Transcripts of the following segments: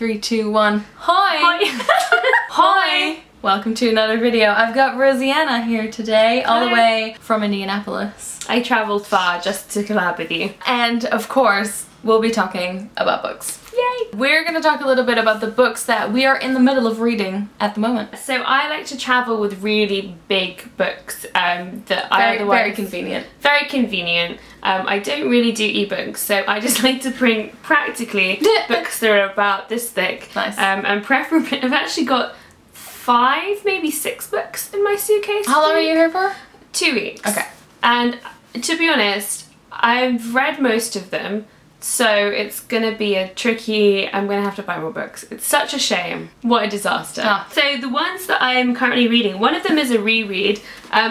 3, 2, 1. Hi! Hi! Hi! Welcome to another video. I've got Rosianna here today, all the way from Indianapolis. I travelled far just to collab with you. And of course, we'll be talking about books. Yay! We're going to talk a little bit about the books that we are in the middle of reading at the moment. So I like to travel with really big books that I otherwise... Very convenient. Very convenient. I don't really do ebooks, so I just like to bring practically books that are about this thick. Nice. And preferably, I've actually got 5, maybe 6 books in my suitcase. How long are you here for? 2 weeks. Okay. And to be honest, I've read most of them, so it's gonna be a tricky, I'm gonna have to buy more books. It's such a shame. What a disaster. Ah. So the ones that I am currently reading, one of them is a reread.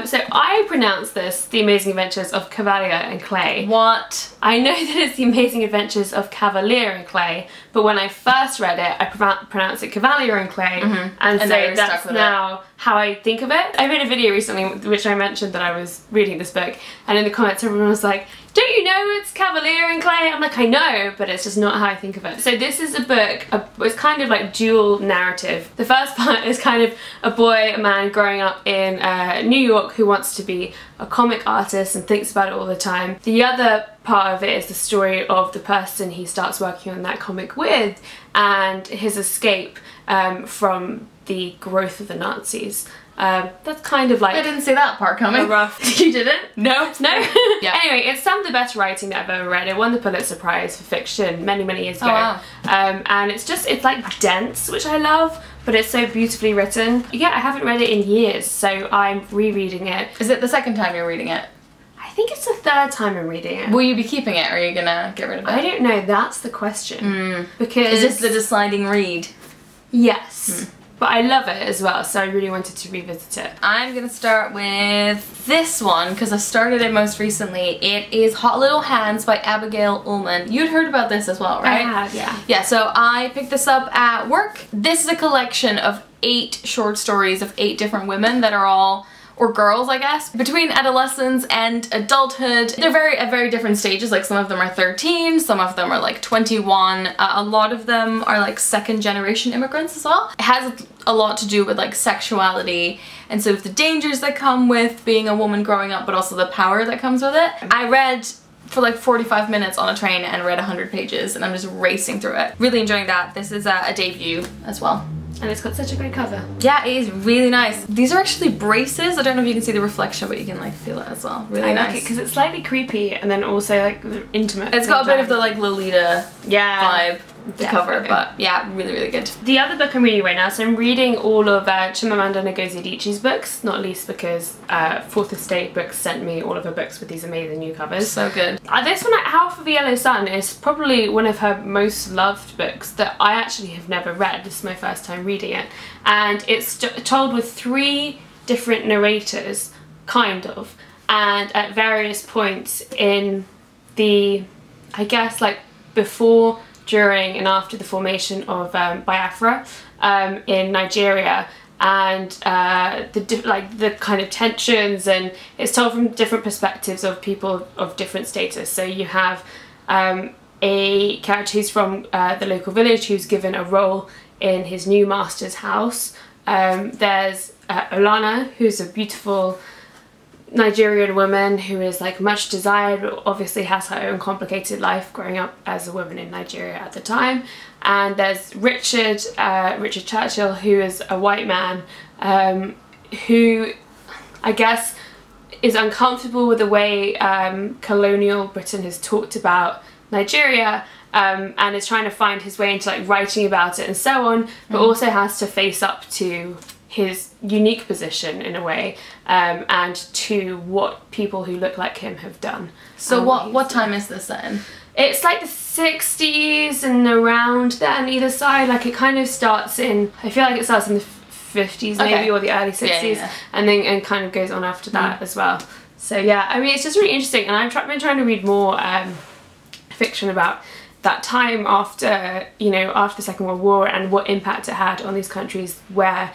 So I pronounce this The Amazing Adventures of Kavalier and Clay. What? I know that it's The Amazing Adventures of Kavalier and Clay, but when I first read it, I pronounced it Cavalier and Clay, and so that's now how I think of it. I made a video recently which I mentioned that I was reading this book, and in the comments everyone was like, don't you know it's Cavalier and Clay? I'm like, I know, but it's just not how I think of it. So this is a book, it's kind of like dual narrative. The first part is kind of a boy, a man growing up in New York who wants to be a comic artist and thinks about it all the time. The other part of it is the story of the person he starts working on that comic with and his escape from the growth of the Nazis. That's kind of like... I didn't see that part coming. A rough... You didn't? No? No? Yeah. Anyway, it's some of the best writing that I've ever read. It won the Pulitzer Prize for fiction many, many years ago. Oh, wow. And it's like dense, which I love, but it's so beautifully written. Yeah, I haven't read it in years, so I'm rereading it. Is it the second time you're reading it? I think it's the 3rd time I'm reading it. Will you be keeping it or are you gonna get rid of it? I don't know, that's the question. Because... Is this the deciding read? Yes. But I love it as well, so I really wanted to revisit it. I'm gonna start with this one because I started it most recently. It is Hot Little Hands by Abigail Ullman. You'd heard about this as well, right? I have, yeah. Yeah, so I picked this up at work. This is a collection of 8 short stories of 8 different women that are all, or girls I guess, between adolescence and adulthood. They're at very different stages, like some of them are 13, some of them are like 21, a lot of them are like 2nd generation immigrants as well. It has a lot to do with like sexuality and sort of the dangers that come with being a woman growing up, but also the power that comes with it. I read for like 45 minutes on a train and read 100 pages and I'm just racing through it. Really enjoying that. This is a debut as well. And it's got such a great cover. Yeah, it is really nice. These are actually braces. I don't know if you can see the reflection, but you can like feel it as well. Really nice. I like it because it's slightly creepy and then also like intimate. It's got a bit of the like Lolita vibe, the cover, but yeah, really, really good. The other book I'm reading right now, so I'm reading all of Chimamanda and Ngozi Adichie's books, not least because 4th Estate Books sent me all of her books with these amazing new covers. So good. This one, Half of a Yellow Sun, is probably one of her most loved books that I actually have never read. This is my first time reading it. And it's told with 3 different narrators, kind of, and at various points in the, I guess, like before, during and after the formation of Biafra in Nigeria, and the kind of tensions, and it's told from different perspectives of people of different status. So you have a character who's from the local village who's given a role in his new master's house. There's Olana, who's a beautiful Nigerian woman who is like much desired, but obviously has her own complicated life growing up as a woman in Nigeria at the time. And there's Richard Churchill, who is a white man who I guess is uncomfortable with the way colonial Britain has talked about Nigeria, and is trying to find his way into like writing about it and so on, but also has to face up to his unique position in a way, and to what people who look like him have done. So what time is this then? It's like the 60s and around there on either side. Like it kind of starts in, I feel like it starts in the 50s maybe, or the early 60s, and kind of goes on after that as well. So yeah, I mean it's just really interesting, and I've been trying to read more fiction about that time after, you know, after the Second World War and what impact it had on these countries where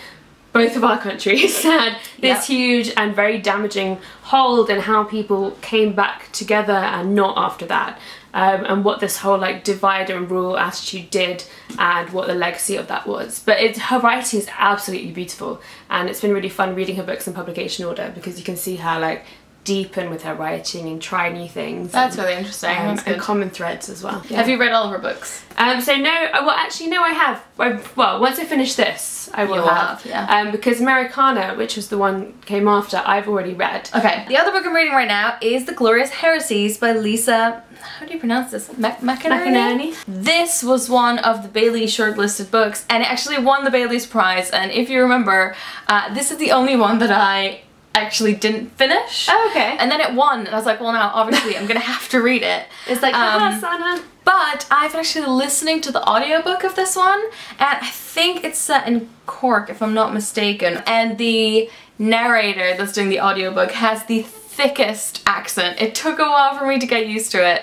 both of our countries had this huge and very damaging hold, and how people came back together and not after that. and what this whole like divide and rule attitude did and what the legacy of that was. But her writing is absolutely beautiful, and it's been really fun reading her books in publication order because you can see her like deepen with her writing and try new things. That's really interesting. That's and common threads as well. Yeah. Have you read all of her books? So no, well actually no I have. Well, once I finish this I will have. Yeah. Because Americana, which was the one came after, I've already read. Okay. The other book I'm reading right now is The Glorious Heresies by Lisa, how do you pronounce this? McInerney? This was one of the Bailey shortlisted books, and it actually won the Bailey's Prize, and if you remember, this is the only one that I actually didn't finish. Oh, okay. And then it won, and I was like, well now obviously I'm gonna have to read it. It's like, Sana. But I've actually listening to the audiobook of this one, and I think it's set in Cork if I'm not mistaken, and the narrator that's doing the audiobook has the thickest accent. It took a while for me to get used to it,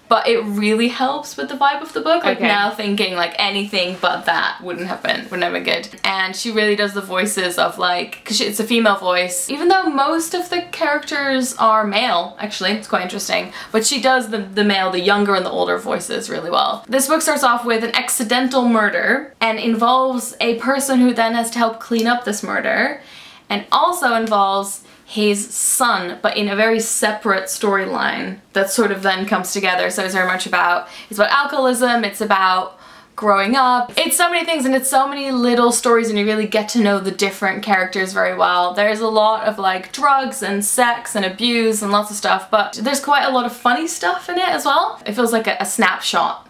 but it really helps with the vibe of the book. Like now thinking like anything but that wouldn't have been good. And she really does the voices of like, because it's a female voice, even though most of the characters are male, actually, it's quite interesting. But she does the male, the younger and the older voices really well. This book starts off with an accidental murder and involves a person who then has to help clean up this murder, and also involves his son, but in a very separate storyline that sort of then comes together. So it's very much about, it's about alcoholism, it's about growing up. It's so many things, and it's so many little stories, and you really get to know the different characters very well. There's a lot of like drugs and sex and abuse and lots of stuff, but there's quite a lot of funny stuff in it as well. It feels like a snapshot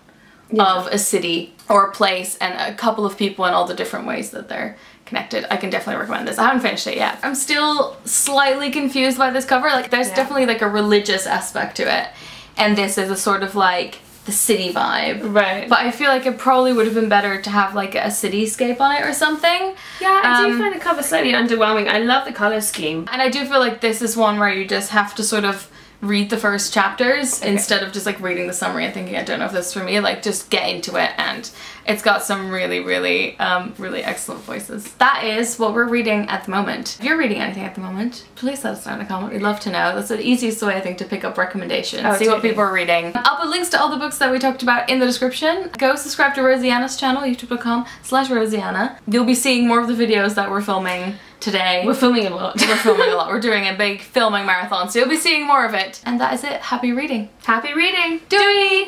of a city or a place and a couple of people and all the different ways that they're connected. I can definitely recommend this. I haven't finished it yet. I'm still slightly confused by this cover. Like there's definitely like a religious aspect to it, and this is a sort of like the city vibe. Right. But I feel like it probably would have been better to have like a cityscape on it or something. Yeah, I do find the cover slightly underwhelming. I love the colour scheme. And I do feel like this is one where you just have to sort of read the first chapters instead of just like reading the summary and thinking I don't know if this is for me. Like just get into it, and it's got some really really excellent voices. That is what we're reading at the moment. If you're reading anything at the moment, please let us know in a comment. We'd love to know. That's the easiest way I think to pick up recommendations. See what people are reading. I'll put links to all the books that we talked about in the description. Go subscribe to Rosianna's channel, youtube.com/Rosianna. You'll be seeing more of the videos that we're filming today. We're filming a lot. We're filming a lot. We're doing a big filming marathon, so you'll be seeing more of it. And that is it. Happy reading. Happy reading. Doei!